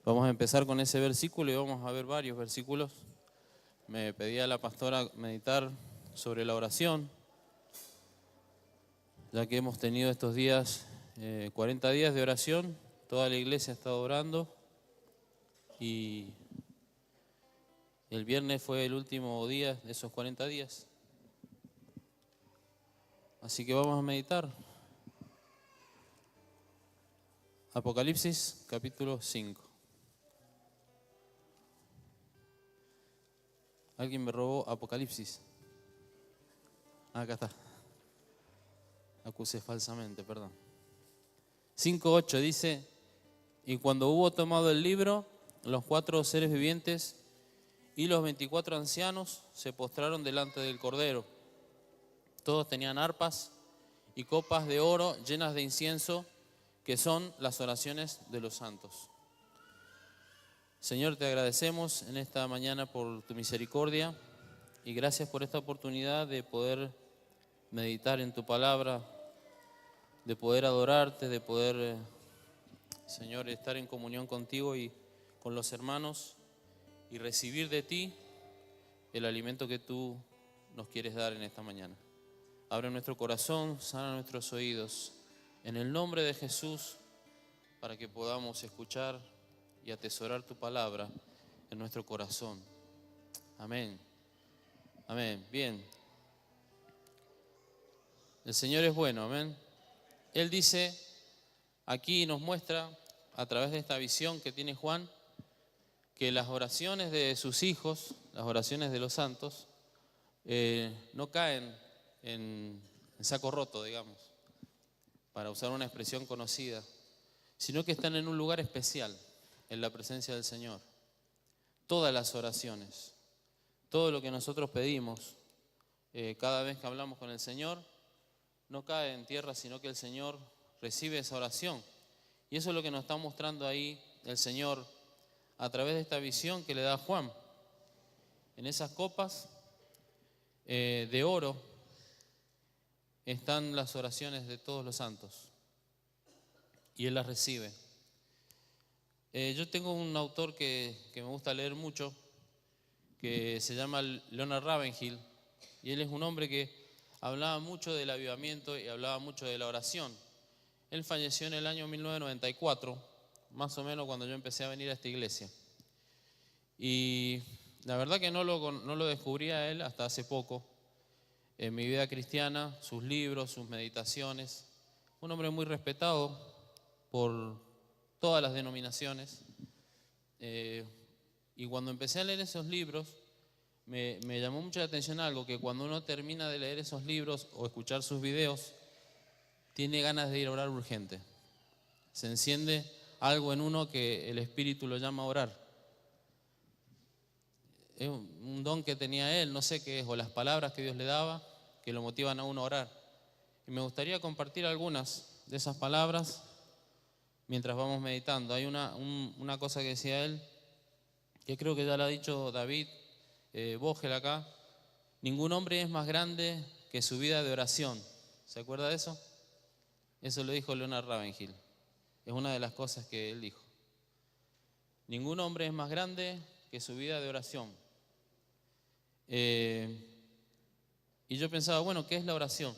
Vamos a empezar con ese versículo y vamos a ver varios versículos. Me pedía la pastora meditar sobre la oración, ya que hemos tenido estos días, 40 días de oración, toda la iglesia ha estado orando y el viernes fue el último día de esos 40 días. Así que vamos a meditar. Apocalipsis capítulo 5. Alguien me robó Apocalipsis. Acá está. Acusé falsamente, perdón. 5:8 dice: y cuando hubo tomado el libro, los 4 seres vivientes y los 24 ancianos se postraron delante del Cordero. Todos tenían arpas y copas de oro llenas de incienso, que son las oraciones de los santos. Señor, te agradecemos en esta mañana por tu misericordia y gracias por esta oportunidad de poder meditar en tu palabra, de poder adorarte, de poder, Señor, estar en comunión contigo y con los hermanos y recibir de ti el alimento que tú nos quieres dar en esta mañana. Abre nuestro corazón, sana nuestros oídos, en el nombre de Jesús, para que podamos escuchar y atesorar tu palabra en nuestro corazón. Amén. Amén. Bien. El Señor es bueno, amén. Él dice, aquí nos muestra, a través de esta visión que tiene Juan, que las oraciones de sus hijos, las oraciones de los santos, no caen en saco roto, digamos, para usar una expresión conocida, sino que están en un lugar especial, en la presencia del Señor. Todas las oraciones, todo lo que nosotros pedimos, cada vez que hablamos con el Señor, no cae en tierra, sino que el Señor recibe esa oración. Y eso es lo que nos está mostrando ahí el Señor a través de esta visión que le da a Juan. En esas copas de oro están las oraciones de todos los santos y Él las recibe. Yo tengo un autor que me gusta leer mucho, que se llama Leonard Ravenhill, y él es un hombre que hablaba mucho del avivamiento y hablaba mucho de la oración. Él falleció en el año 1994, más o menos cuando yo empecé a venir a esta iglesia. Y la verdad que no lo descubrí a él hasta hace poco, en mi vida cristiana, sus libros, sus meditaciones. Un hombre muy respetado por todas las denominaciones. Y cuando empecé a leer esos libros, me llamó mucho la atención algo, que cuando uno termina de leer esos libros o escuchar sus videos, tiene ganas de ir a orar urgente. Se enciende algo en uno que el Espíritu lo llama a orar. Es un don que tenía él, no sé qué es, o las palabras que Dios le daba, que lo motivan a uno a orar. Y me gustaría compartir algunas de esas palabras mientras vamos meditando. Hay una cosa que decía él, que creo que ya lo ha dicho David Vogel acá: ningún hombre es más grande que su vida de oración. ¿Se acuerda de eso? Eso lo dijo Leonard Ravenhill. Es una de las cosas que él dijo. Ningún hombre es más grande que su vida de oración. Y yo pensaba, bueno, ¿qué es la oración?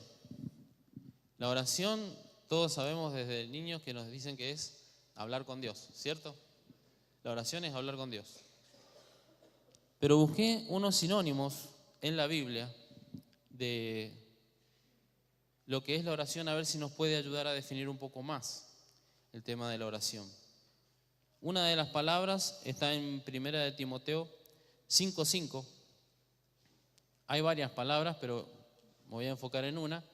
La oración, todos sabemos desde niños que nos dicen que es hablar con Dios, ¿cierto? La oración es hablar con Dios. Pero busqué unos sinónimos en la Biblia de lo que es la oración, a ver si nos puede ayudar a definir un poco más el tema de la oración. Una de las palabras está en 1 de Timoteo 5:5. Hay varias palabras, pero me voy a enfocar en una,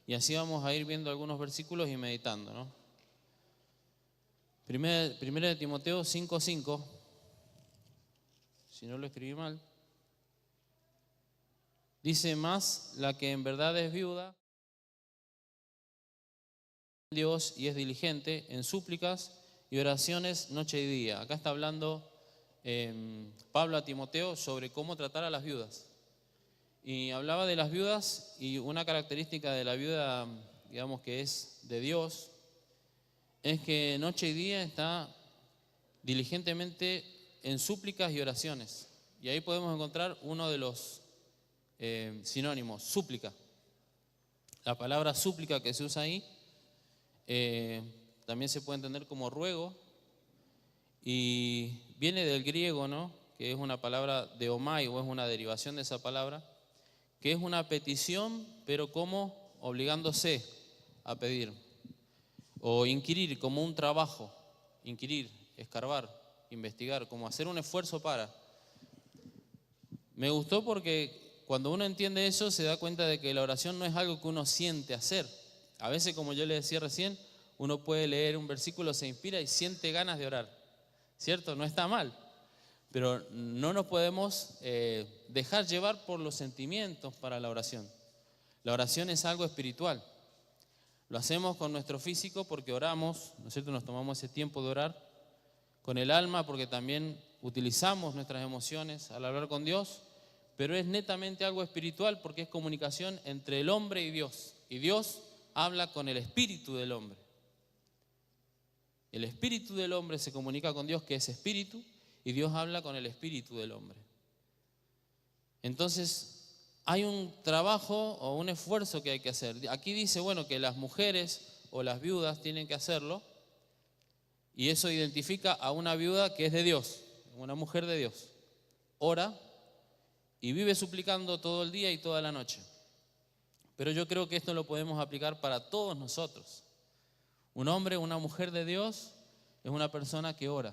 y así vamos a ir viendo algunos versículos y meditando, ¿no? 1 de Timoteo 5:5, si no lo escribí mal, dice: más la que en verdad es viuda Dios y es diligente en súplicas y oraciones noche y día. Acá está hablando Pablo a Timoteo sobre cómo tratar a las viudas. Y hablaba de las viudas, y una característica de la viuda, digamos, que es de Dios, es que noche y día está diligentemente en súplicas y oraciones. Y ahí podemos encontrar uno de los sinónimos, súplica. La palabra súplica que se usa ahí también se puede entender como ruego y viene del griego, ¿no? Que es una palabra de omai, o es una derivación de esa palabra, que es una petición, pero como obligándose a pedir, o inquirir, como un trabajo, inquirir, escarbar, investigar, como hacer un esfuerzo para. Me gustó porque cuando uno entiende eso se da cuenta de que la oración no es algo que uno siente hacer. A veces, como yo le decía recién, uno puede leer un versículo, se inspira y siente ganas de orar, ¿cierto? No está mal, pero no nos podemos dejar llevar por los sentimientos para la oración. La oración es algo espiritual. Lo hacemos con nuestro físico porque oramos, ¿no es cierto? Nos tomamos ese tiempo de orar. Con el alma porque también utilizamos nuestras emociones al hablar con Dios, pero es netamente algo espiritual porque es comunicación entre el hombre y Dios. Y Dios habla con el espíritu del hombre. El espíritu del hombre se comunica con Dios, que es espíritu, y Dios habla con el espíritu del hombre. Entonces, hay un trabajo o un esfuerzo que hay que hacer. Aquí dice, bueno, que las mujeres o las viudas tienen que hacerlo, y eso identifica a una viuda que es de Dios, una mujer de Dios. Ora y vive suplicando todo el día y toda la noche. Pero yo creo que esto lo podemos aplicar para todos nosotros. Un hombre, una mujer de Dios es una persona que ora.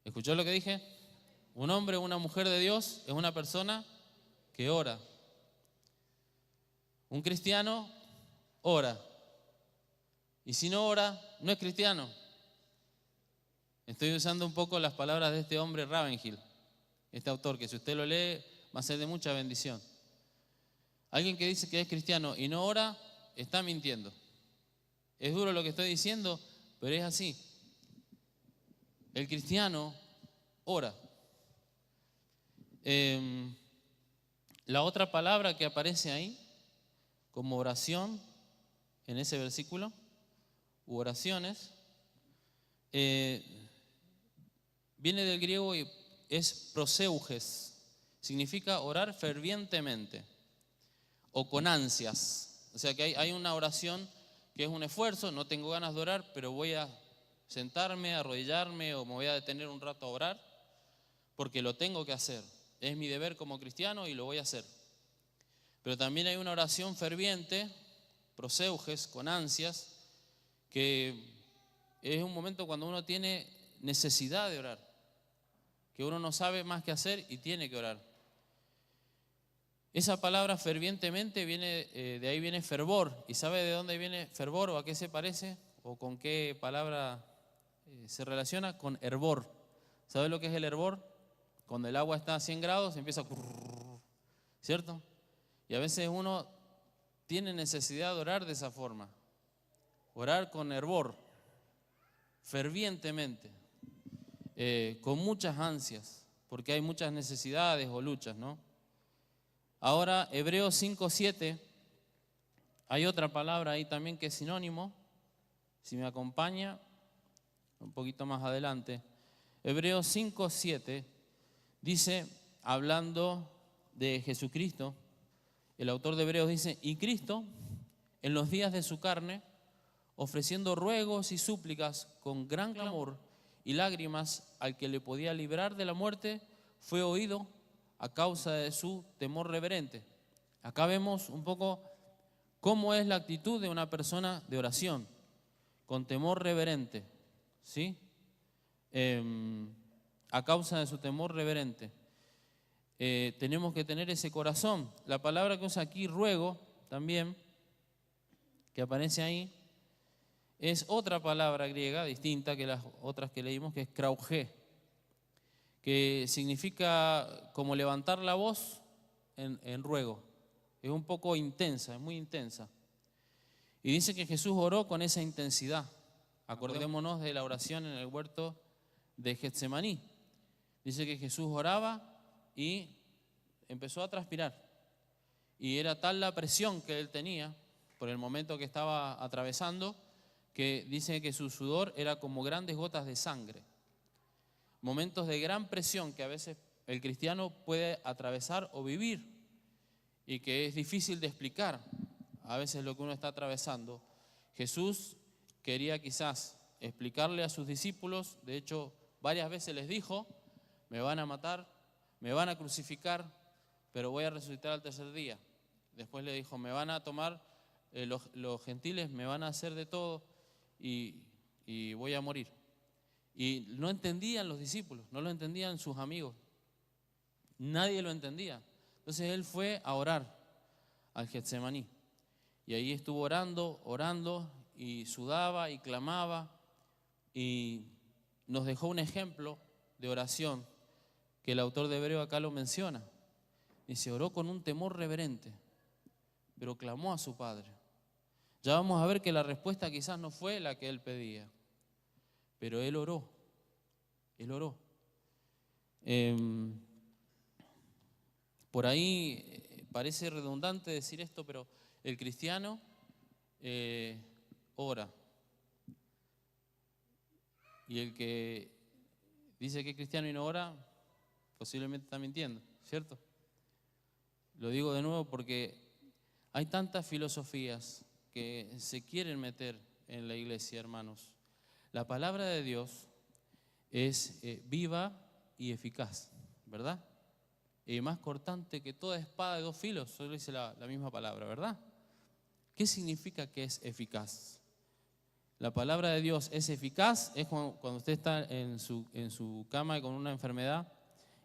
¿Escuchó lo que dije? Un hombre, una mujer de Dios es una persona que ora. Un cristiano ora. Y si no ora, no es cristiano. Estoy usando un poco las palabras de este hombre Ravenhill, este autor, que si usted lo lee va a ser de mucha bendición. Alguien que dice que es cristiano y no ora, está mintiendo. Es duro lo que estoy diciendo, pero es así. El cristiano ora. La otra palabra que aparece ahí, como oración, en ese versículo, u oraciones, viene del griego y es proseuges, significa orar fervientemente o con ansias. O sea que hay una oración que es un esfuerzo, no tengo ganas de orar, pero voy a sentarme, arrodillarme o me voy a detener un rato a orar porque lo tengo que hacer. Es mi deber como cristiano y lo voy a hacer. Pero también hay una oración ferviente, proseuges, con ansias, que es un momento cuando uno tiene necesidad de orar, que uno no sabe más qué hacer y tiene que orar. Esa palabra fervientemente viene, de ahí viene fervor. ¿Y sabe de dónde viene fervor o a qué se parece? ¿O con qué palabra se relaciona? Con hervor. ¿Sabe lo que es el hervor? Cuando el agua está a 100 grados empieza a curr, ¿cierto? Y a veces uno tiene necesidad de orar de esa forma. Orar con hervor, fervientemente, con muchas ansias, porque hay muchas necesidades o luchas, ¿no? Ahora, Hebreos 5:7, hay otra palabra ahí también que es sinónimo, si me acompaña, un poquito más adelante. Hebreos 5:7 dice, hablando de Jesucristo, el autor de Hebreos dice, y Cristo, en los días de su carne, ofreciendo ruegos y súplicas con gran clamor y lágrimas al que le podía librar de la muerte, fue oído a causa de su temor reverente. Acá vemos un poco cómo es la actitud de una persona de oración, con temor reverente, ¿sí? A causa de su temor reverente. Tenemos que tener ese corazón. La palabra que usa aquí, ruego, también, que aparece ahí, es otra palabra griega distinta que las otras que leímos, que es kraugé, que significa como levantar la voz en ruego. Es un poco intensa, es muy intensa. Y dice que Jesús oró con esa intensidad. Acordémonos de la oración en el huerto de Getsemaní. Dice que Jesús oraba y empezó a transpirar. Y era tal la presión que él tenía por el momento que estaba atravesando, que dice que su sudor era como grandes gotas de sangre. Momentos de gran presión que a veces el cristiano puede atravesar o vivir y que es difícil de explicar a veces lo que uno está atravesando. Jesús quería quizás explicarle a sus discípulos, de hecho varias veces les dijo: me van a matar, me van a crucificar, pero voy a resucitar al tercer día. Después le dijo: me van a tomar los gentiles, me van a hacer de todo y voy a morir. Y no entendían los discípulos, no lo entendían sus amigos, nadie lo entendía. Entonces él fue a orar al Getsemaní y ahí estuvo orando y sudaba y clamaba y nos dejó un ejemplo de oración que el autor de Hebreo acá lo menciona. Dice: oró con un temor reverente, pero clamó a su Padre. Ya vamos a ver que la respuesta quizás no fue la que él pedía, pero él oró. Por ahí parece redundante decir esto, pero el cristiano ora. Y el que dice que es cristiano y no ora, posiblemente está mintiendo, ¿cierto? Lo digo de nuevo porque hay tantas filosofías que se quieren meter en la iglesia, hermanos. La palabra de Dios es viva y eficaz, ¿verdad? Y más cortante que toda espada de dos filos, solo dice la misma palabra, ¿verdad? ¿Qué significa que es eficaz? La palabra de Dios es eficaz, es cuando usted está en su cama con una enfermedad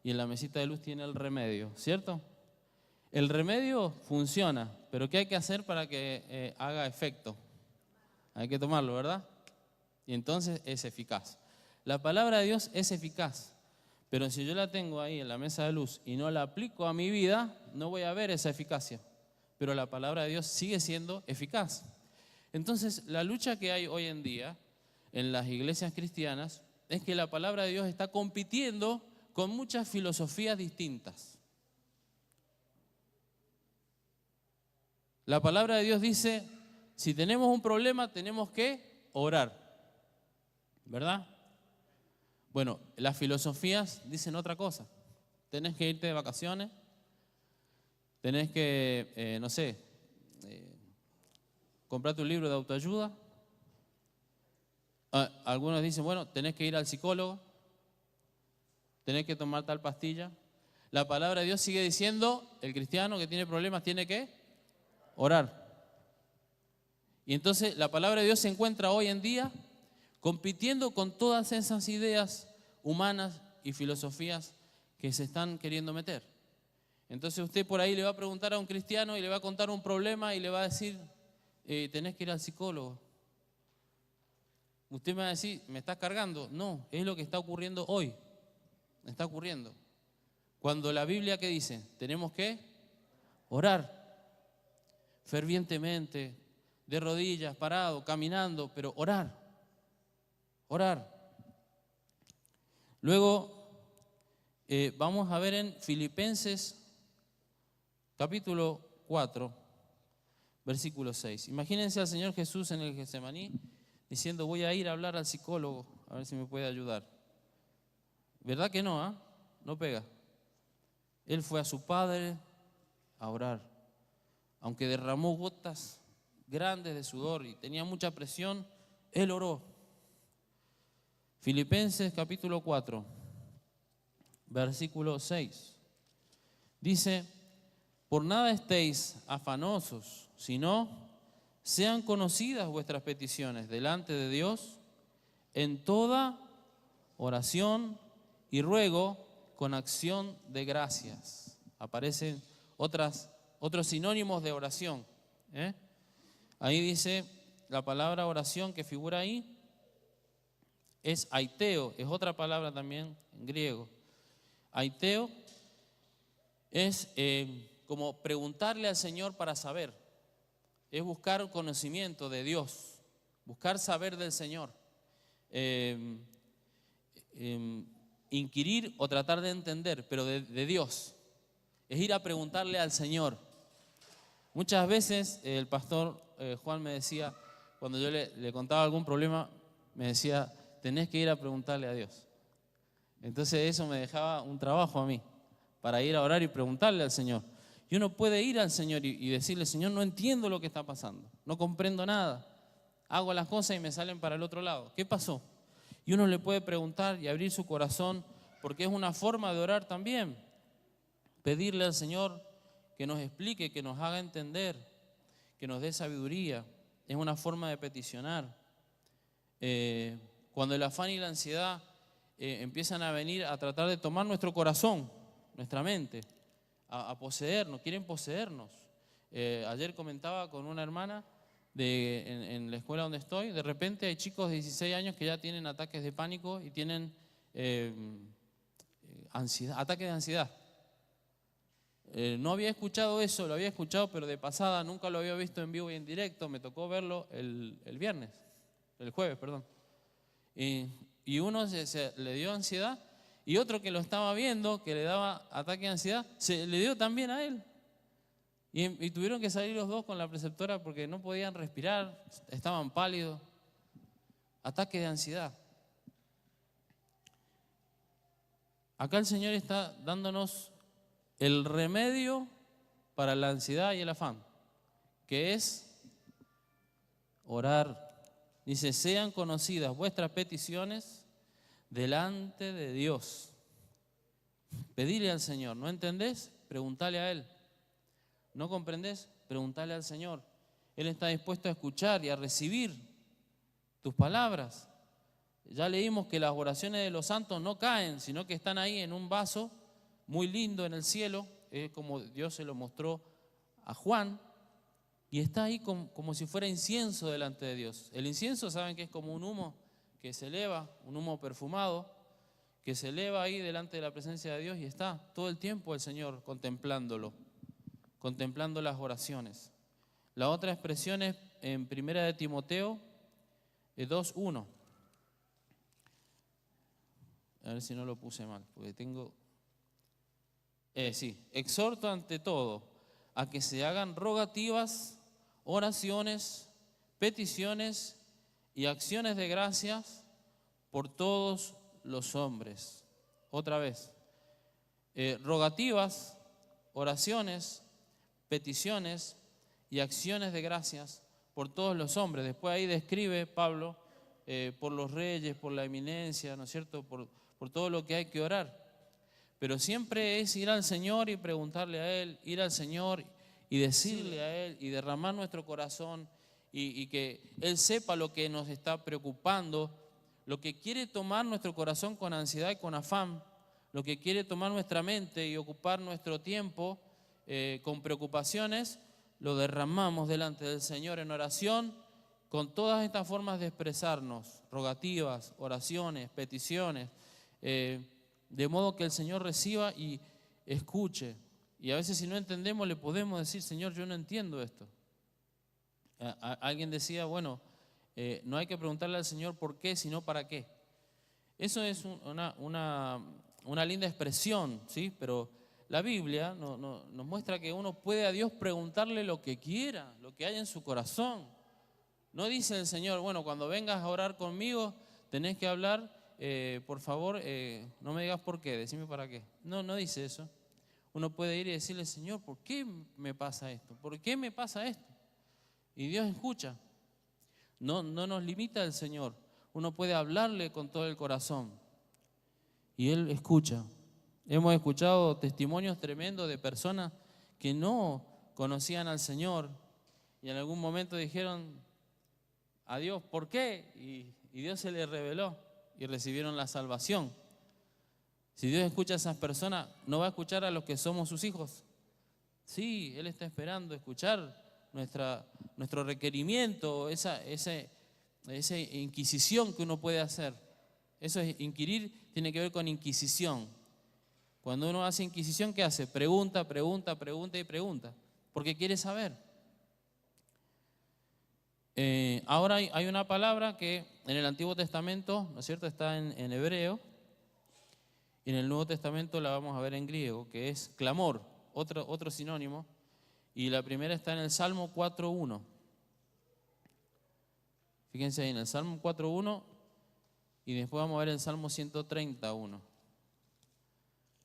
y en la mesita de luz tiene el remedio, ¿cierto? El remedio funciona, pero ¿qué hay que hacer para que haga efecto? Hay que tomarlo, ¿verdad? Y entonces es eficaz. La palabra de Dios es eficaz, pero si yo la tengo ahí en la mesa de luz y no la aplico a mi vida, no voy a ver esa eficacia. Pero la palabra de Dios sigue siendo eficaz. Entonces, la lucha que hay hoy en día en las iglesias cristianas es que la palabra de Dios está compitiendo con muchas filosofías distintas. La palabra de Dios dice: si tenemos un problema, tenemos que orar, ¿verdad? Bueno, las filosofías dicen otra cosa. Tenés que irte de vacaciones, tenés que, comprarte un libro de autoayuda. Algunos dicen: bueno, tenés que ir al psicólogo, tenés que tomar tal pastilla. La palabra de Dios sigue diciendo: el cristiano que tiene problemas tiene que orar. Y entonces la palabra de Dios se encuentra hoy en día compitiendo con todas esas ideas humanas y filosofías que se están queriendo meter. Entonces usted por ahí le va a preguntar a un cristiano y le va a contar un problema y le va a decir: tenés que ir al psicólogo. Usted me va a decir: ¿me estás cargando? No, es lo que está ocurriendo hoy. Está ocurriendo. Cuando la Biblia, ¿qué dice? Tenemos que orar fervientemente, de rodillas, parado, caminando, pero orar. Luego vamos a ver en Filipenses capítulo 4, versículo 6. Imagínense al Señor Jesús en el Getsemaní diciendo: voy a ir a hablar al psicólogo a ver si me puede ayudar. ¿Verdad que no? No pega. Él fue a su Padre a orar. Aunque derramó gotas grandes de sudor y tenía mucha presión, él oró. Filipenses capítulo 4, versículo 6. Dice: por nada estéis afanosos, sino sean conocidas vuestras peticiones delante de Dios en toda oración y ruego con acción de gracias. Aparecen otros sinónimos de oración. Ahí dice la palabra oración que figura ahí es aiteo, es otra palabra también en griego. Aiteo es como preguntarle al Señor para saber, es buscar conocimiento de Dios, buscar saber del Señor, inquirir o tratar de entender, pero de Dios, es ir a preguntarle al Señor. Muchas veces el pastor Juan me decía: cuando yo le contaba algún problema, me decía, tenés que ir a preguntarle a Dios. Entonces eso me dejaba un trabajo a mí, para ir a orar y preguntarle al Señor. Y uno puede ir al Señor y decirle, Señor, no entiendo lo que está pasando, no comprendo nada, hago las cosas y me salen para el otro lado. ¿Qué pasó? Y uno le puede preguntar y abrir su corazón, porque es una forma de orar también. Pedirle al Señor que nos explique, que nos haga entender, que nos dé sabiduría. Es una forma de peticionar. Cuando el afán y la ansiedad empiezan a venir a tratar de tomar nuestro corazón, nuestra mente, a poseernos, quieren poseernos. Ayer comentaba con una hermana en la escuela donde estoy, de repente hay chicos de 16 años que ya tienen ataques de pánico y tienen ataques de ansiedad. No había escuchado eso, lo había escuchado pero de pasada, nunca lo había visto en vivo y en directo, me tocó verlo el jueves, perdón. Y uno le dio ansiedad y otro que lo estaba viendo, que le daba ataque de ansiedad, le dio también a él. Y tuvieron que salir los dos con la preceptora porque no podían respirar, estaban pálidos. Ataque de ansiedad. Acá el Señor está dándonos el remedio para la ansiedad y el afán, que es orar. Dice, sean conocidas vuestras peticiones delante de Dios. Pedirle al Señor, ¿no entendés? Preguntale a Él. ¿No comprendés? Preguntale al Señor. Él está dispuesto a escuchar y a recibir tus palabras. Ya leímos que las oraciones de los santos no caen, sino que están ahí en un vaso muy lindo en el cielo, es como Dios se lo mostró a Juan, y está ahí como si fuera incienso delante de Dios. El incienso, saben que es como un humo que se eleva, un humo perfumado, que se eleva ahí delante de la presencia de Dios y está todo el tiempo el Señor contemplándolo, contemplando las oraciones. La otra expresión es en 1 Timoteo 2:1. A ver si no lo puse mal, porque tengo... exhorto ante todo a que se hagan rogativas, oraciones, peticiones y acciones de gracias por todos los hombres. Otra vez, rogativas, oraciones, peticiones y acciones de gracias por todos los hombres. Después ahí describe Pablo por los reyes, por la eminencia, ¿no es cierto?, por todo lo que hay que orar. Pero siempre es ir al Señor y preguntarle a Él, ir al Señor y decirle a Él y derramar nuestro corazón y que Él sepa lo que nos está preocupando, lo que quiere tomar nuestro corazón con ansiedad y con afán, lo que quiere tomar nuestra mente y ocupar nuestro tiempo con preocupaciones, lo derramamos delante del Señor en oración con todas estas formas de expresarnos, rogativas, oraciones, peticiones, de modo que el Señor reciba y escuche. Y a veces si no entendemos le podemos decir, Señor, yo no entiendo esto. Alguien decía, bueno, no hay que preguntarle al Señor por qué, sino para qué. Eso es una linda expresión, ¿sí? Pero la Biblia nos muestra que uno puede a Dios preguntarle lo que quiera, lo que haya en su corazón. No dice el Señor, bueno, cuando vengas a orar conmigo tenés que hablar... por favor, no me digas por qué, decime para qué. No dice eso. Uno puede ir y decirle, Señor, ¿por qué me pasa esto? ¿Por qué me pasa esto? Y Dios escucha. No nos limita el Señor. Uno puede hablarle con todo el corazón y Él escucha. Hemos escuchado testimonios tremendos de personas que no conocían al Señor y en algún momento dijeron a Dios, ¿por qué? Y Dios se les reveló y recibieron la salvación. Si Dios escucha a esas personas, ¿no va a escuchar a los que somos sus hijos? Sí, Él está esperando escuchar nuestro requerimiento, esa inquisición que uno puede hacer. Eso es inquirir, tiene que ver con inquisición. Cuando uno hace inquisición, ¿qué hace? Pregunta, pregunta, pregunta y pregunta, porque quiere saber. Ahora hay una palabra que en el Antiguo Testamento, ¿no es cierto?, está en hebreo, y en el Nuevo Testamento la vamos a ver en griego, que es clamor, otro sinónimo, y la primera está en el Salmo 4:1. Fíjense ahí en el Salmo 4.1 y después vamos a ver el Salmo 131.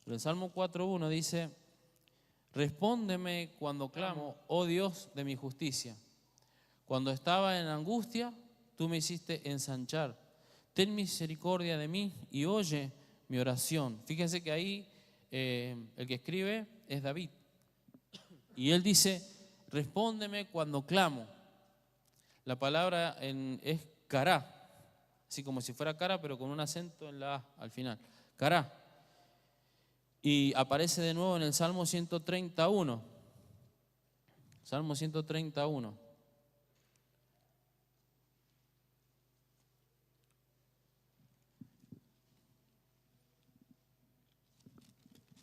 Pero el Salmo 4.1 dice: respóndeme cuando clamo, oh Dios de mi justicia. Cuando estaba en angustia, tú me hiciste ensanchar. Ten misericordia de mí y oye mi oración. Fíjense que ahí el que escribe es David. Y él dice: respóndeme cuando clamo. La palabra es cará, así como si fuera cara, pero con un acento en la A al final. Cará. Y aparece de nuevo en el Salmo 131. Salmo 131.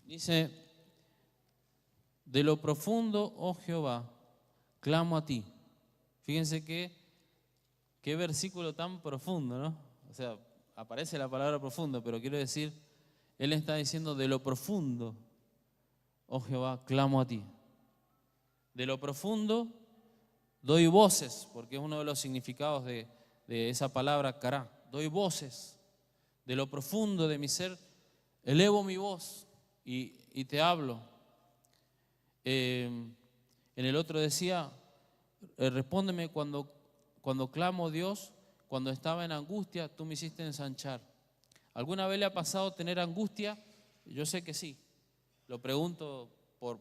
Dice: de lo profundo, oh Jehová, clamo a ti. Fíjense qué versículo tan profundo, ¿no? O sea, aparece la palabra profundo, pero quiero decir, él está diciendo: de lo profundo, oh Jehová, clamo a ti. De lo profundo doy voces, porque es uno de los significados de esa palabra cará. Doy voces. De lo profundo de mi ser elevo mi voz y te hablo. En el otro decía: respóndeme cuando clamo, Dios, cuando estaba en angustia, tú me hiciste ensanchar. ¿Alguna vez le ha pasado tener angustia? Yo sé que sí. Lo pregunto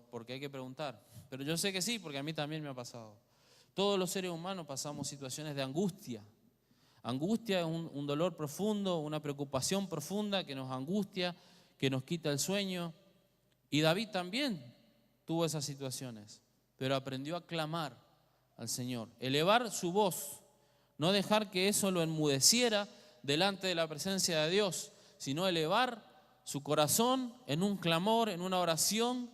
porque hay que preguntar. Pero yo sé que sí, porque a mí también me ha pasado. Todos los seres humanos pasamos situaciones de angustia. Angustia es un dolor profundo, una preocupación profunda que nos angustia, que nos quita el sueño. Y David también tuvo esas situaciones, pero aprendió a clamar al Señor, elevar su voz, no dejar que eso lo enmudeciera delante de la presencia de Dios, sino elevar su corazón en un clamor, en una oración,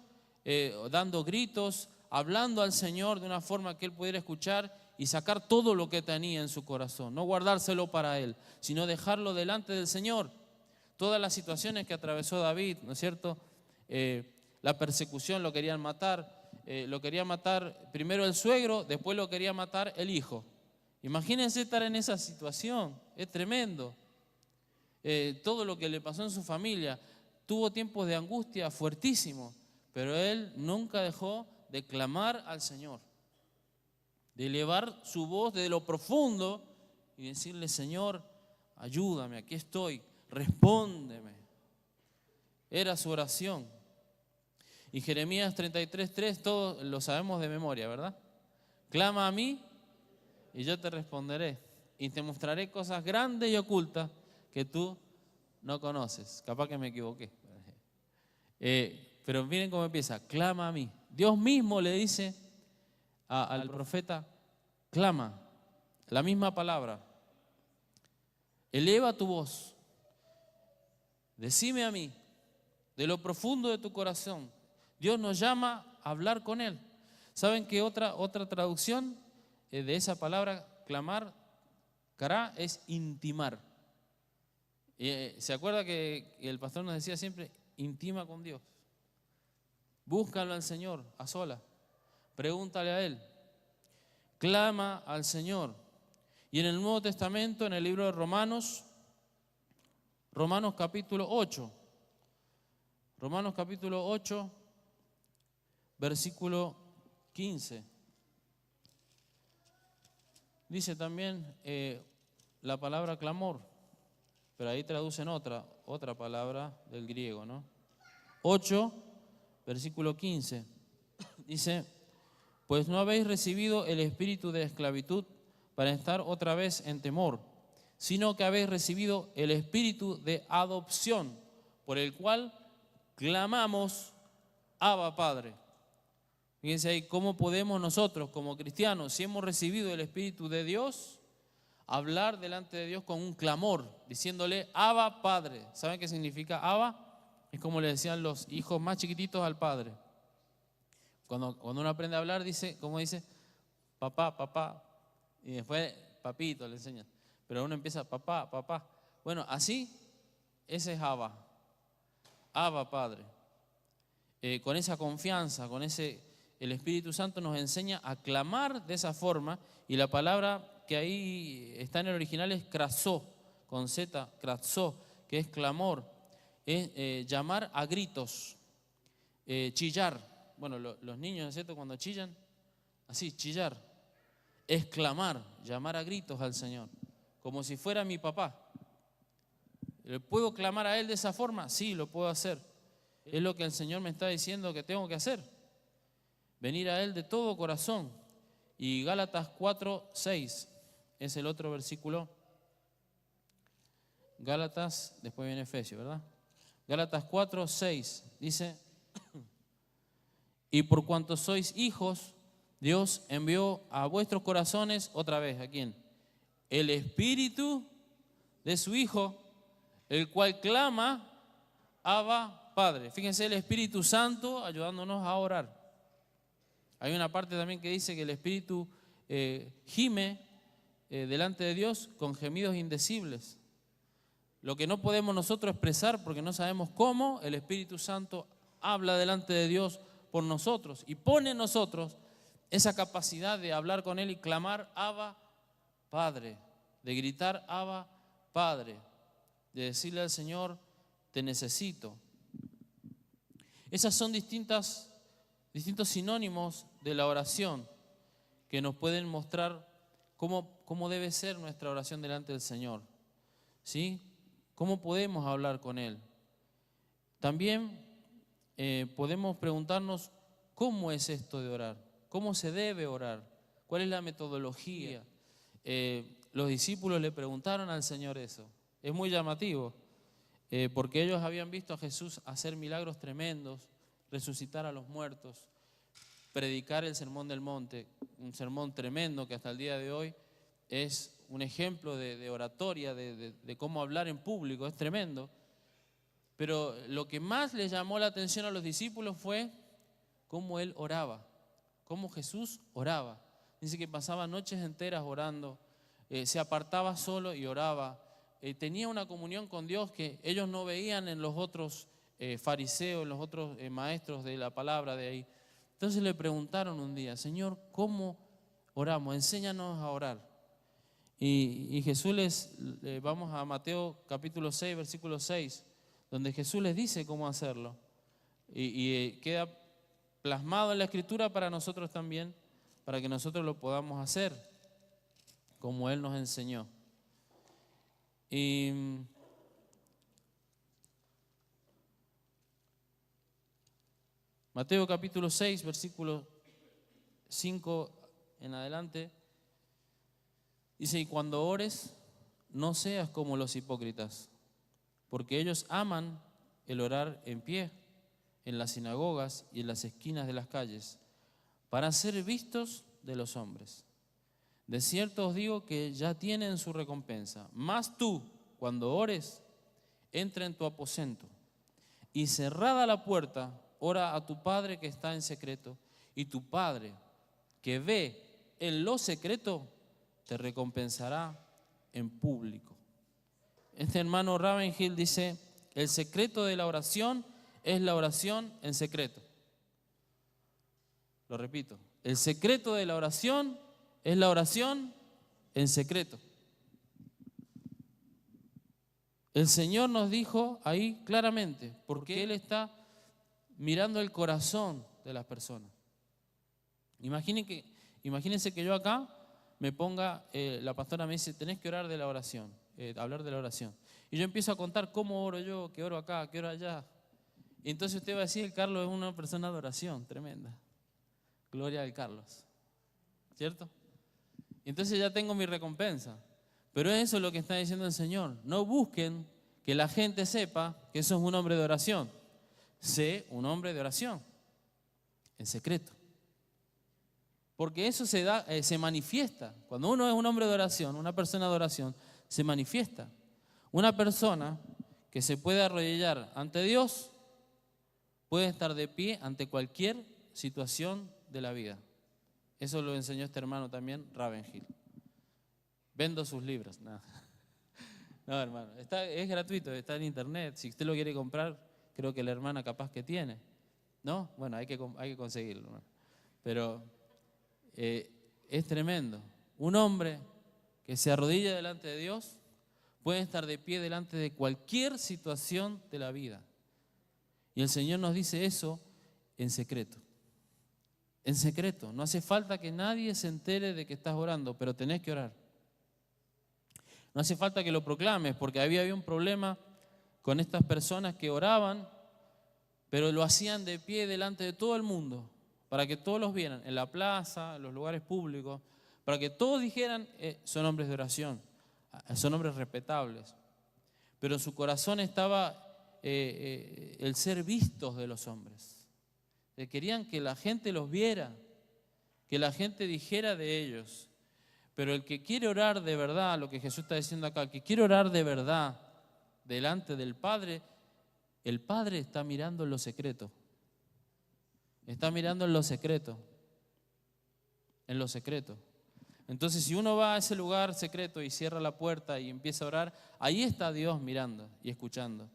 dando gritos, hablando al Señor de una forma que Él pudiera escuchar y sacar todo lo que tenía en su corazón, no guardárselo para Él, sino dejarlo delante del Señor. Todas las situaciones que atravesó David, ¿no es cierto? La persecución, lo querían matar primero el suegro, después lo quería matar el hijo. Imagínense estar en esa situación, es tremendo. Todo lo que le pasó en su familia, tuvo tiempos de angustia fuertísimos, pero él nunca dejó de clamar al Señor, de elevar su voz desde lo profundo y decirle: Señor, ayúdame, aquí estoy, respóndeme. Era su oración. Y Jeremías 33:3, todos lo sabemos de memoria, ¿verdad? Clama a mí y yo te responderé y te mostraré cosas grandes y ocultas que tú no conoces. Capaz que me equivoqué. Pero miren cómo empieza: clama a mí. Dios mismo le dice al profeta: clama, la misma palabra. Eleva tu voz. Decime a mí, de lo profundo de tu corazón. Dios nos llama a hablar con Él. ¿Saben qué otra traducción de esa palabra clamar, cará, es intimar? ¿Se acuerda que el pastor nos decía siempre: intima con Dios? Búscalo al Señor a solas, pregúntale a Él, clama al Señor. Y en el Nuevo Testamento, en el libro de Romanos capítulo 8, versículo 15. Dice también la palabra clamor, pero ahí traducen otra palabra del griego, ¿no? 8, versículo 15. Dice: pues no habéis recibido el espíritu de esclavitud para estar otra vez en temor, sino que habéis recibido el espíritu de adopción, por el cual clamamos: Abba, Padre. Fíjense ahí cómo podemos nosotros como cristianos, si hemos recibido el Espíritu de Dios, hablar delante de Dios con un clamor, diciéndole: Abba, Padre. ¿Saben qué significa Abba? Es como le decían los hijos más chiquititos al padre. Cuando uno aprende a hablar, dice, ¿cómo dice? Papá, papá. Y después papito le enseñan. Pero uno empieza: papá, papá. Bueno, así, ese es Abba. Abba, Padre. Con esa confianza, el Espíritu Santo nos enseña a clamar de esa forma, y la palabra que ahí está en el original es krazó, con Z, krazó, que es clamor, es llamar a gritos, chillar. Bueno, los niños, ¿no es cierto? Cuando chillan, así, chillar, es clamar, llamar a gritos al Señor, como si fuera mi papá. ¿Le puedo clamar a Él de esa forma? Sí, lo puedo hacer. Es lo que el Señor me está diciendo que tengo que hacer. Venir a Él de todo corazón. Y Gálatas 4:6 es el otro versículo. Gálatas, después viene Efesios, ¿verdad? Gálatas 4:6 dice: y por cuanto sois hijos, Dios envió a vuestros corazones, otra vez, ¿a quién? El Espíritu de su Hijo, el cual clama, Abba, Padre. Fíjense, el Espíritu Santo ayudándonos a orar. Hay una parte también que dice que el Espíritu gime delante de Dios con gemidos indecibles. Lo que no podemos nosotros expresar porque no sabemos cómo, el Espíritu Santo habla delante de Dios por nosotros y pone en nosotros esa capacidad de hablar con Él y clamar Abba, Padre, de gritar Abba, Padre, de decirle al Señor, te necesito. Esas son distintos sinónimos de la oración que nos pueden mostrar cómo debe ser nuestra oración delante del Señor. ¿Sí? ¿Cómo podemos hablar con Él? También podemos preguntarnos cómo es esto de orar, cómo se debe orar, cuál es la metodología. Los discípulos le preguntaron al Señor eso. Es muy llamativo, porque ellos habían visto a Jesús hacer milagros tremendos, resucitar a los muertos, predicar el Sermón del Monte, un sermón tremendo que hasta el día de hoy es un ejemplo de oratoria, de cómo hablar en público, es tremendo. Pero lo que más les llamó la atención a los discípulos fue cómo Él oraba, cómo Jesús oraba. Dice que pasaba noches enteras orando, se apartaba solo y oraba. Tenía una comunión con Dios que ellos no veían en los otros fariseos, en los otros maestros de la palabra de ahí. Entonces le preguntaron un día: Señor, ¿cómo oramos? Enséñanos a orar. Y Jesús vamos a Mateo capítulo 6, versículo 6, donde Jesús les dice cómo hacerlo. Y queda plasmado en la Escritura para nosotros también, para que nosotros lo podamos hacer como Él nos enseñó. Y Mateo capítulo 6, versículo 5 en adelante, dice: y cuando ores, no seas como los hipócritas, porque ellos aman el orar en pie, en las sinagogas y en las esquinas de las calles, para ser vistos de los hombres. De cierto os digo que ya tienen su recompensa. Mas tú, cuando ores, entra en tu aposento y cerrada la puerta, ora a tu Padre que está en secreto, y tu Padre que ve en lo secreto te recompensará en público. Este hermano Ravenhill dice: el secreto de la oración es la oración en secreto. Lo repito, el secreto de la oración es la oración en secreto. El Señor nos dijo ahí claramente, porque Él está mirando el corazón de las personas. Imagínense que yo acá me ponga, la pastora me dice: tenés que orar de la oración, hablar de la oración. Y yo empiezo a contar cómo oro yo, que oro acá, que oro allá. Y entonces usted va a decir: el Carlos es una persona de oración tremenda. Gloria al Carlos. ¿Cierto? Entonces ya tengo mi recompensa. Pero eso es lo que está diciendo el Señor. No busquen que la gente sepa que sos un hombre de oración. Sé un hombre de oración, en secreto. Porque eso se manifiesta. Cuando uno es un hombre de oración, una persona de oración, se manifiesta. Una persona que se puede arrodillar ante Dios puede estar de pie ante cualquier situación de la vida. Eso lo enseñó este hermano también, Ravenhill. Vendo sus libros. No, hermano, es gratuito, está en internet. Si usted lo quiere comprar, creo que la hermana capaz que tiene. ¿No? Bueno, hay que conseguirlo, ¿no? Pero es tremendo. Un hombre que se arrodilla delante de Dios, pueden estar de pie delante de cualquier situación de la vida. Y el Señor nos dice eso en secreto. En secreto. No hace falta que nadie se entere de que estás orando, pero tenés que orar. No hace falta que lo proclames, porque había un problema con estas personas que oraban, pero lo hacían de pie delante de todo el mundo, para que todos los vieran, en la plaza, en los lugares públicos, para que todos dijeran, son hombres de oración, son hombres respetables. Pero en su corazón estaba el ser vistos de los hombres. Querían que la gente los viera, que la gente dijera de ellos. Pero el que quiere orar de verdad, lo que Jesús está diciendo acá, el que quiere orar de verdad delante del Padre, el Padre está mirando en lo secreto. Está mirando en lo secreto. En lo secreto. Entonces, si uno va a ese lugar secreto y cierra la puerta y empieza a orar, ahí está Dios mirando y escuchando.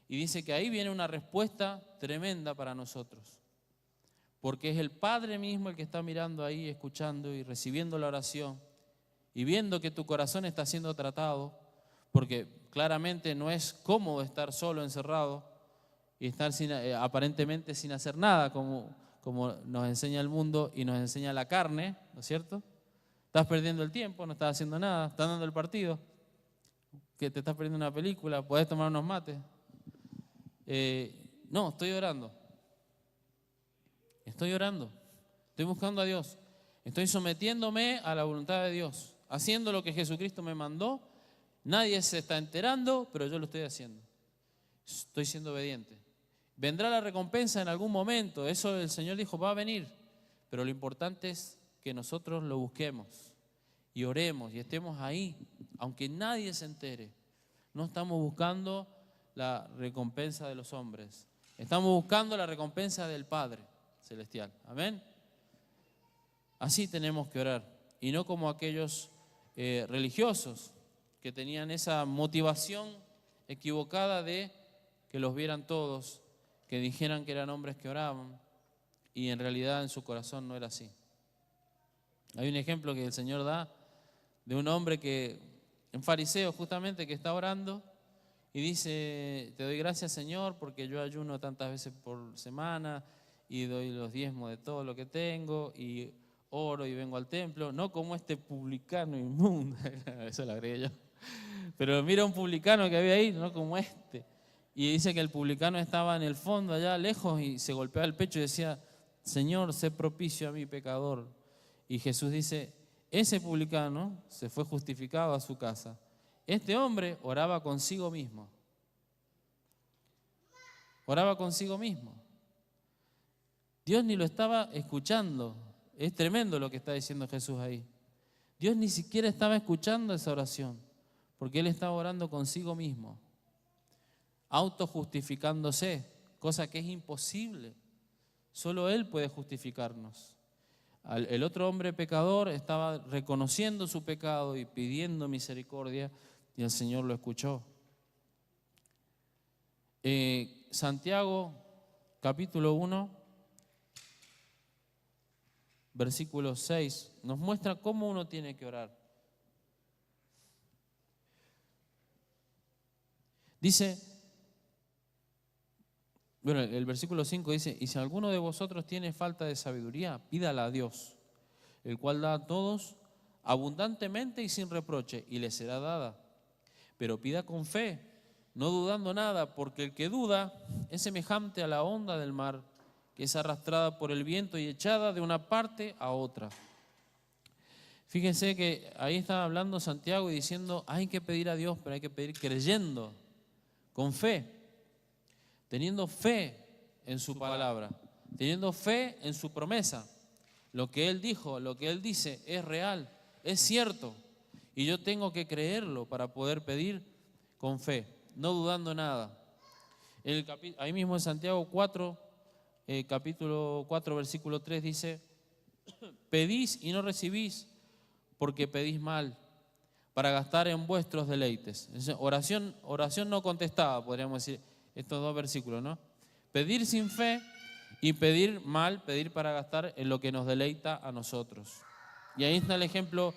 Y dice que ahí viene una respuesta tremenda para nosotros. Porque es el Padre mismo el que está mirando ahí, escuchando y recibiendo la oración. Y viendo que tu corazón está siendo tratado, porque claramente no es cómodo estar solo, encerrado, y estar aparentemente sin hacer nada, como nos enseña el mundo y nos enseña la carne, ¿no es cierto? Estás perdiendo el tiempo, no estás haciendo nada, estás dando el partido, que te estás perdiendo una película, podés tomar unos mates. No, estoy orando. Estoy orando, estoy buscando a Dios, estoy sometiéndome a la voluntad de Dios, haciendo lo que Jesucristo me mandó. Nadie se está enterando, pero yo lo estoy haciendo. Estoy siendo obediente. Vendrá la recompensa en algún momento, eso el Señor dijo, va a venir, pero lo importante es que nosotros lo busquemos y oremos y estemos ahí, aunque nadie se entere. No estamos buscando la recompensa de los hombres, estamos buscando la recompensa del Padre Celestial. Amén. Así tenemos que orar, y no como aquellos religiosos que tenían esa motivación equivocada de que los vieran todos, que dijeran que eran hombres que oraban, y en realidad en su corazón no era así. Hay un ejemplo que el Señor da de un hombre un fariseo justamente, que está orando y dice, te doy gracias, Señor, porque yo ayuno tantas veces por semana y doy los diezmos de todo lo que tengo y oro y vengo al templo, no como este publicano inmundo, eso lo agregué yo, pero mira un publicano que había ahí, no como este. Y dice que el publicano estaba en el fondo, allá lejos, y se golpeaba el pecho y decía, Señor, sé propicio a mí, pecador. Y Jesús dice, ese publicano se fue justificado a su casa. Este hombre oraba consigo mismo. Oraba consigo mismo. Dios ni lo estaba escuchando. Es tremendo lo que está diciendo Jesús ahí. Dios ni siquiera estaba escuchando esa oración, porque Él estaba orando consigo mismo, autojustificándose, cosa que es imposible. Solo Él puede justificarnos. El otro hombre pecador estaba reconociendo su pecado y pidiendo misericordia, y el Señor lo escuchó. Santiago, capítulo 1, versículo 6, nos muestra cómo uno tiene que orar. Dice, bueno, el versículo 5 dice, y si alguno de vosotros tiene falta de sabiduría, pídala a Dios, el cual da a todos abundantemente y sin reproche, y le será dada. Pero pida con fe, no dudando nada, porque el que duda es semejante a la onda del mar, que es arrastrada por el viento y echada de una parte a otra. Fíjense que ahí está hablando Santiago y diciendo, hay que pedir a Dios, pero hay que pedir creyendo, con fe, teniendo fe en su palabra, teniendo fe en su promesa. Lo que Él dijo, lo que Él dice es real, es cierto, y yo tengo que creerlo para poder pedir con fe, no dudando nada. Ahí mismo en Santiago 4, capítulo 4, versículo 3 dice, pedís y no recibís porque pedís mal, para gastar en vuestros deleites. Oración no contestada, podríamos decir, estos dos versículos, ¿no? Pedir sin fe y pedir mal, pedir para gastar en lo que nos deleita a nosotros. Y ahí está el ejemplo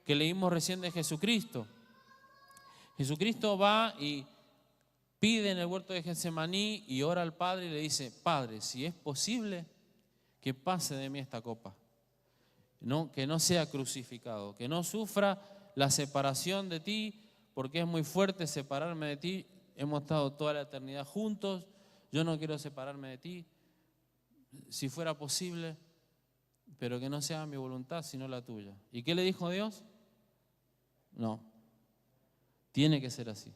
que leímos recién de Jesucristo. Jesucristo va y pide en el huerto de Getsemaní y ora al Padre y le dice: Padre, si es posible, que pase de mí esta copa. No, que no sea crucificado, que no sufra la separación de ti, porque es muy fuerte separarme de ti. Hemos estado toda la eternidad juntos, yo no quiero separarme de ti, si fuera posible, pero que no sea mi voluntad sino la tuya. ¿Y qué le dijo Dios? No, tiene que ser así.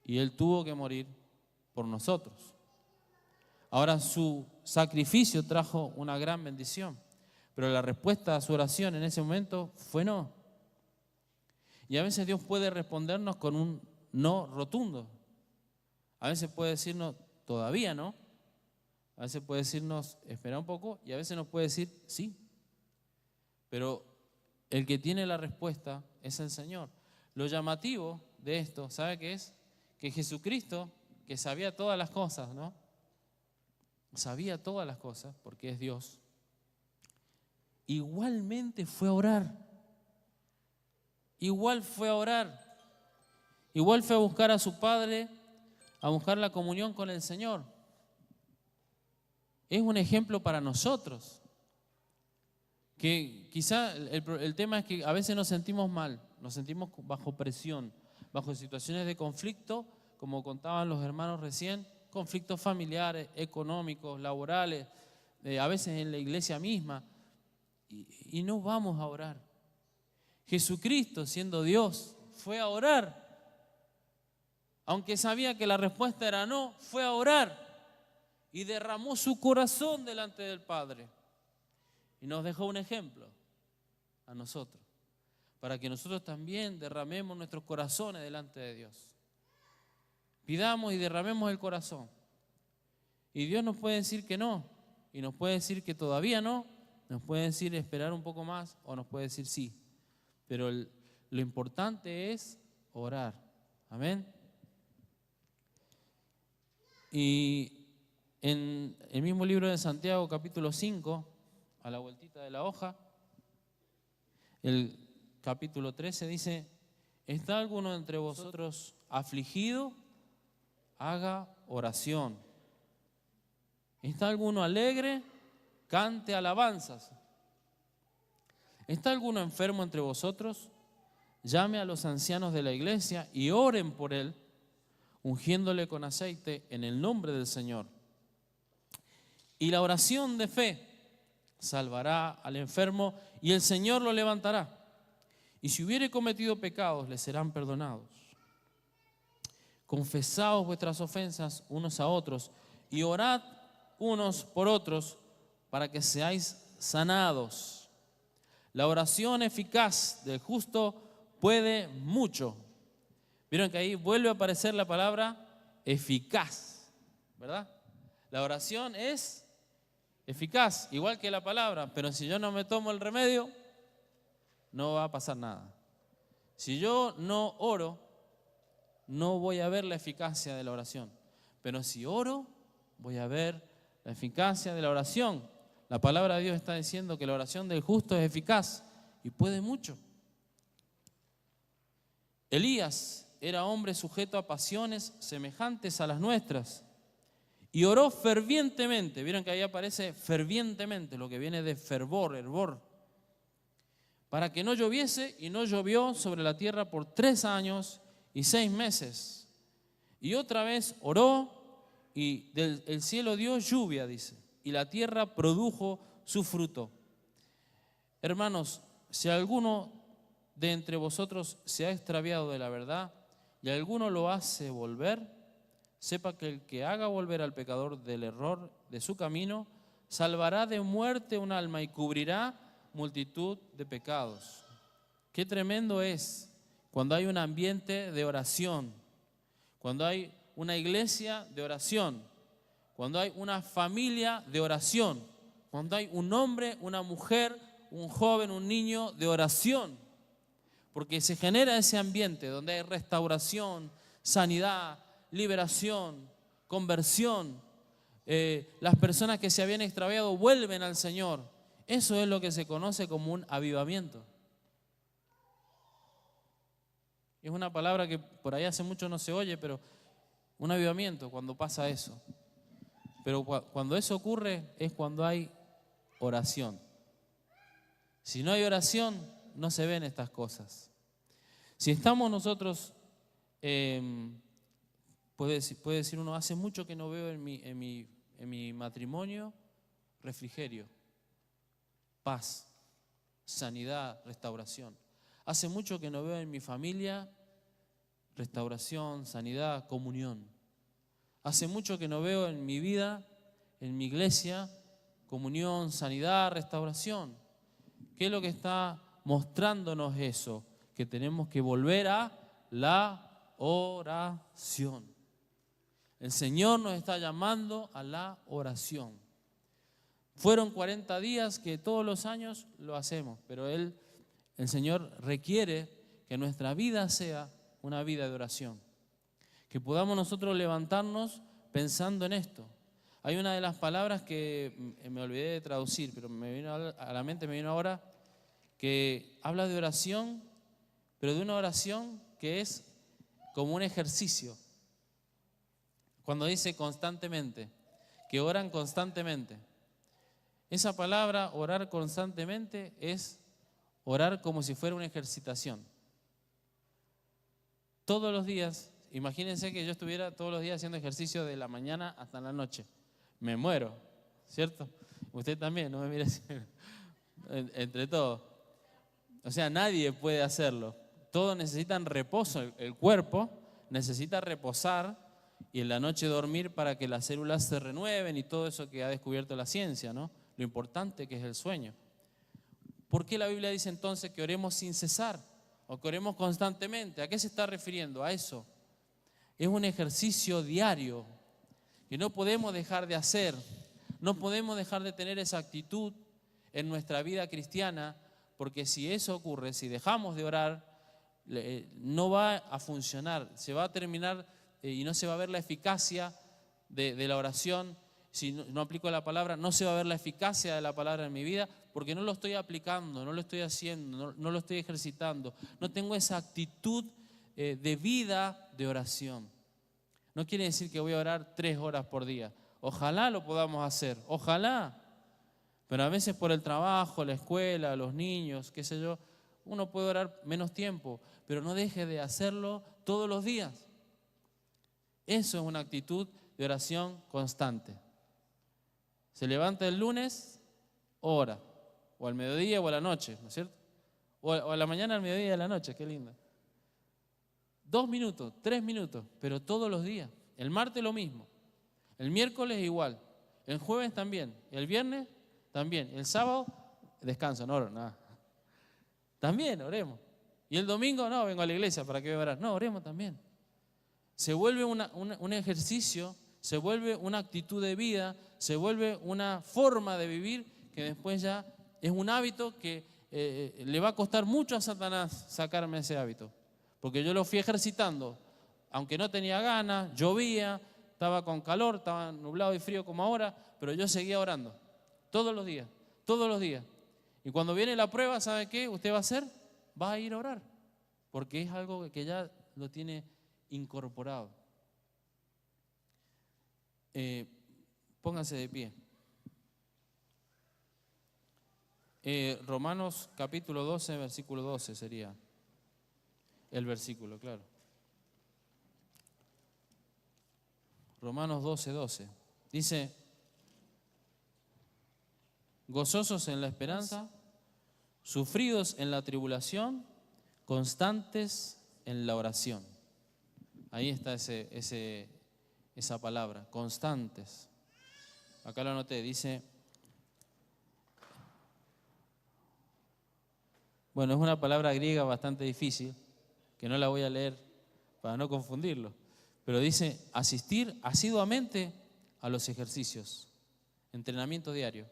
Y Él tuvo que morir por nosotros. Ahora, su sacrificio trajo una gran bendición, pero la respuesta a su oración en ese momento fue no. Y a veces Dios puede respondernos con un no rotundo. A veces puede decirnos todavía no. A veces puede decirnos espera un poco, y a veces nos puede decir sí. Pero el que tiene la respuesta es el Señor. Lo llamativo de esto, ¿sabe qué es? Que Jesucristo, que sabía todas las cosas, ¿no? Sabía todas las cosas porque es Dios. Igualmente fue a orar. Igual fue a orar. Igual fue a buscar a su Padre, a buscar la comunión con el Señor. Es un ejemplo para nosotros. Que quizá el tema es que a veces nos sentimos mal, nos sentimos bajo presión, bajo situaciones de conflicto, como contaban los hermanos recién, conflictos familiares, económicos, laborales, a veces en la iglesia misma, y no vamos a orar. Jesucristo, siendo Dios, fue a orar. Aunque sabía que la respuesta era no, fue a orar y derramó su corazón delante del Padre. Y nos dejó un ejemplo a nosotros, para que nosotros también derramemos nuestros corazones delante de Dios. Pidamos y derramemos el corazón. Y Dios nos puede decir que no, y nos puede decir que todavía no, nos puede decir esperar un poco más, o nos puede decir sí. Pero lo importante es orar. Amén. Y en el mismo libro de Santiago, capítulo 5, a la vueltita de la hoja, el capítulo 13 dice: ¿está alguno entre vosotros afligido? Haga oración. ¿Está alguno alegre? Cante alabanzas. ¿Está alguno enfermo entre vosotros? Llame a los ancianos de la iglesia y oren por él, ungiéndole con aceite en el nombre del Señor. Y la oración de fe salvará al enfermo y el Señor lo levantará. Y si hubiere cometido pecados, le serán perdonados. Confesaos vuestras ofensas unos a otros y orad unos por otros para que seáis sanados. La oración eficaz del justo puede mucho. Vieron que ahí vuelve a aparecer la palabra eficaz, ¿verdad? La oración es eficaz, igual que la palabra, pero si yo no me tomo el remedio, no va a pasar nada. Si yo no oro, no voy a ver la eficacia de la oración. Pero si oro, voy a ver la eficacia de la oración. La palabra de Dios está diciendo que la oración del justo es eficaz y puede mucho. Elías era hombre sujeto a pasiones semejantes a las nuestras y oró fervientemente. Vieron que ahí aparece fervientemente, lo que viene de fervor, hervor, para que no lloviese, y no llovió sobre la tierra por 3 años y 6 meses. Y otra vez oró y el cielo dio lluvia, dice, y la tierra produjo su fruto. Hermanos, si alguno de entre vosotros se ha extraviado de la verdad y alguno lo hace volver, sepa que el que haga volver al pecador del error de su camino, salvará de muerte un alma y cubrirá multitud de pecados. Qué tremendo es cuando hay un ambiente de oración, cuando hay una iglesia de oración, cuando hay una familia de oración, cuando hay un hombre, una mujer, un joven, un niño de oración, porque se genera ese ambiente donde hay restauración, sanidad, liberación, conversión. Las personas que se habían extraviado vuelven al Señor. Eso es lo que se conoce como un avivamiento. Es una palabra que por ahí hace mucho no se oye, pero un avivamiento cuando pasa eso. Pero cuando eso ocurre es cuando hay oración. Si no hay oración, no se ven estas cosas. Si estamos nosotros, puede decir uno, hace mucho que no veo en mi matrimonio refrigerio, paz, sanidad, restauración. Hace mucho que no veo en mi familia restauración, sanidad, comunión. Hace mucho que no veo en mi vida, en mi iglesia, comunión, sanidad, restauración. ¿Qué es lo que está mostrándonos eso? Que tenemos que volver a la oración. El Señor nos está llamando a la oración. Fueron 40 días que todos los años lo hacemos, pero el Señor requiere que nuestra vida sea una vida de oración. Que podamos nosotros levantarnos pensando en esto. Hay una de las palabras que me olvidé de traducir, pero me vino a la mente, me vino ahora, que habla de oración, pero de una oración que es como un ejercicio. Cuando dice constantemente, que oran constantemente. Esa palabra, orar constantemente, es orar como si fuera una ejercitación. Todos los días, imagínense que yo estuviera todos los días haciendo ejercicio de la mañana hasta la noche. Me muero, ¿cierto? Usted también, no me mire así. Entre todos. O sea, nadie puede hacerlo. Todos necesitan reposo. El cuerpo necesita reposar y en la noche dormir para que las células se renueven y todo eso que ha descubierto la ciencia, ¿no? Lo importante que es el sueño. ¿Por qué la Biblia dice entonces que oremos sin cesar o que oremos constantemente? ¿A qué se está refiriendo? A eso. Es un ejercicio diario que no podemos dejar de hacer. No podemos dejar de tener esa actitud en nuestra vida cristiana, porque si eso ocurre, si dejamos de orar, no va a funcionar, se va a terminar y no se va a ver la eficacia de la oración. Si no aplico la palabra, no se va a ver la eficacia de la palabra en mi vida, porque no lo estoy aplicando, no lo estoy haciendo, no lo estoy ejercitando. No tengo esa actitud de vida de oración. No quiere decir que voy a orar 3 horas por día. Ojalá lo podamos hacer, ojalá. Pero a veces por el trabajo, la escuela, los niños, qué sé yo, uno puede orar menos tiempo, pero no deje de hacerlo todos los días. Eso es una actitud de oración constante. Se levanta el lunes, ora, o al mediodía o a la noche, ¿no es cierto? O a la mañana, al mediodía y a la noche, qué lindo. 2 minutos, 3 minutos, pero todos los días. El martes lo mismo, el miércoles igual, el jueves también, el viernes también, el sábado descanso, no oro, nada. También oremos. Y el domingo, no, vengo a la iglesia, ¿para qué voy a orar? No, oremos también. Se vuelve un ejercicio, se vuelve una actitud de vida, se vuelve una forma de vivir que después ya es un hábito que le va a costar mucho a Satanás sacarme ese hábito. Porque yo lo fui ejercitando, aunque no tenía ganas, llovía, estaba con calor, estaba nublado y frío como ahora, pero yo seguía orando todos los días, todos los días. Y cuando viene la prueba, ¿sabe qué usted va a hacer? Va a ir a orar, porque es algo que ya lo tiene incorporado. Pónganse de pie. Romanos capítulo 12, versículo 12 sería el versículo, claro. Romanos 12, 12. Dice: gozosos en la esperanza, sufridos en la tribulación, constantes en la oración. Ahí está esa palabra, constantes. Acá lo anoté, dice, bueno, es una palabra griega bastante difícil, que no la voy a leer para no confundirlo, pero dice asistir asiduamente a los ejercicios, entrenamiento diario,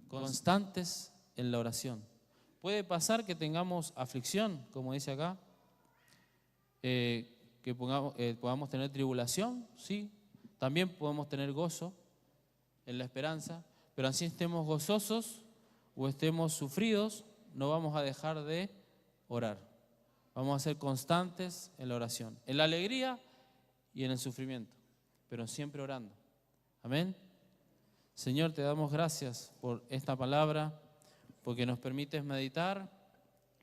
constantes en la oración. Puede pasar que tengamos aflicción, como dice acá, que podamos tener tribulación, sí. También podemos tener gozo en la esperanza, pero así estemos gozosos o estemos sufridos, no vamos a dejar de orar. Vamos a ser constantes en la oración, en la alegría y en el sufrimiento, pero siempre orando. Amén. Señor, te damos gracias por esta palabra, porque nos permites meditar,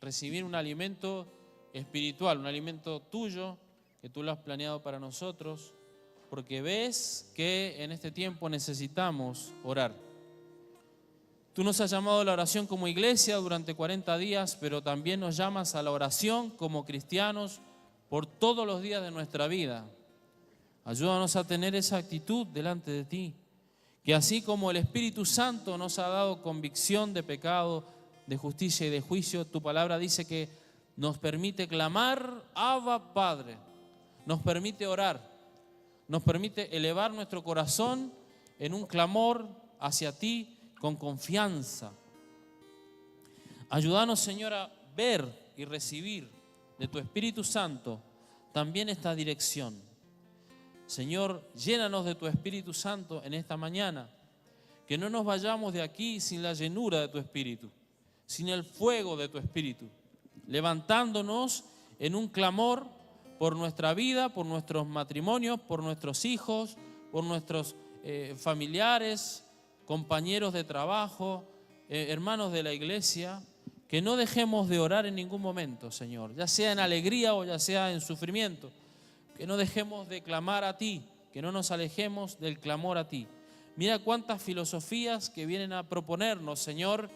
recibir un alimento espiritual, un alimento tuyo, que tú lo has planeado para nosotros, porque ves que en este tiempo necesitamos orar. Tú nos has llamado a la oración como iglesia durante 40 días, pero también nos llamas a la oración como cristianos por todos los días de nuestra vida. Ayúdanos a tener esa actitud delante de ti, que así como el Espíritu Santo nos ha dado convicción de pecado, de justicia y de juicio, tu palabra dice que nos permite clamar, Abba Padre, nos permite orar, nos permite elevar nuestro corazón en un clamor hacia ti con confianza. Ayúdanos, Señor, a ver y recibir de tu Espíritu Santo también esta dirección. Señor, llénanos de tu Espíritu Santo en esta mañana, que no nos vayamos de aquí sin la llenura de tu Espíritu, sin el fuego de tu Espíritu, levantándonos en un clamor por nuestra vida, por nuestros matrimonios, por nuestros hijos, por nuestros familiares, compañeros de trabajo, hermanos de la iglesia, que no dejemos de orar en ningún momento, Señor, ya sea en alegría o ya sea en sufrimiento, que no dejemos de clamar a ti, que no nos alejemos del clamor a ti. Mira cuántas filosofías que vienen a proponernos, Señor,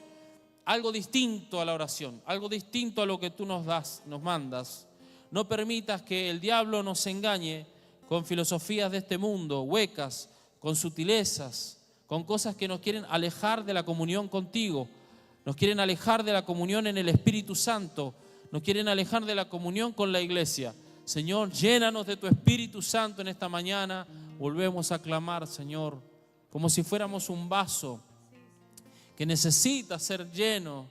algo distinto a la oración, algo distinto a lo que tú nos das, nos mandas. No permitas que el diablo nos engañe con filosofías de este mundo, huecas, con sutilezas, con cosas que nos quieren alejar de la comunión contigo, nos quieren alejar de la comunión en el Espíritu Santo, nos quieren alejar de la comunión con la iglesia. Señor, llénanos de tu Espíritu Santo en esta mañana. Volvemos a clamar, Señor, como si fuéramos un vaso que necesita ser lleno.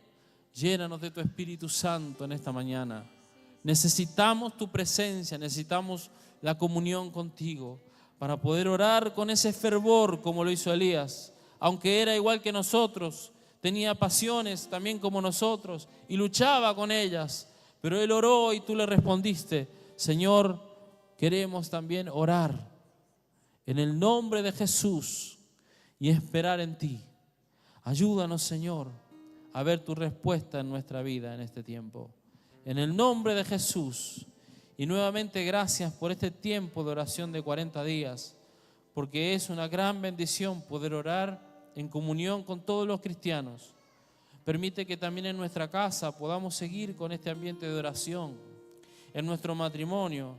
Llénanos de tu Espíritu Santo en esta mañana. Necesitamos tu presencia, necesitamos la comunión contigo para poder orar con ese fervor como lo hizo Elías. Aunque era igual que nosotros, tenía pasiones también como nosotros y luchaba con ellas, pero él oró y tú le respondiste. Señor, queremos también orar en el nombre de Jesús y esperar en ti. Ayúdanos, Señor, a ver tu respuesta en nuestra vida en este tiempo. En el nombre de Jesús. Y nuevamente gracias por este tiempo de oración de 40 días, porque es una gran bendición poder orar en comunión con todos los cristianos. Permite que también en nuestra casa podamos seguir con este ambiente de oración, en nuestro matrimonio,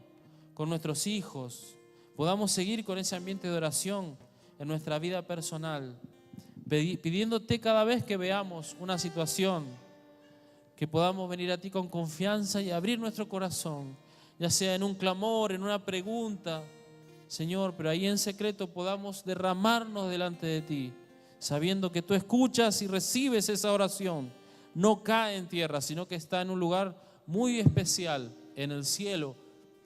con nuestros hijos, podamos seguir con ese ambiente de oración en nuestra vida personal, pidiéndote cada vez que veamos una situación, que podamos venir a ti con confianza y abrir nuestro corazón, ya sea en un clamor, en una pregunta, Señor, pero ahí en secreto podamos derramarnos delante de ti, sabiendo que tú escuchas y recibes esa oración. No cae en tierra, sino que está en un lugar muy especial, en el cielo,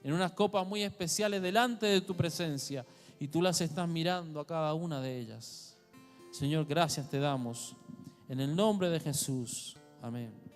en unas copas muy especiales delante de tu presencia, y tú las estás mirando a cada una de ellas. Señor, gracias te damos. En el nombre de Jesús. Amén.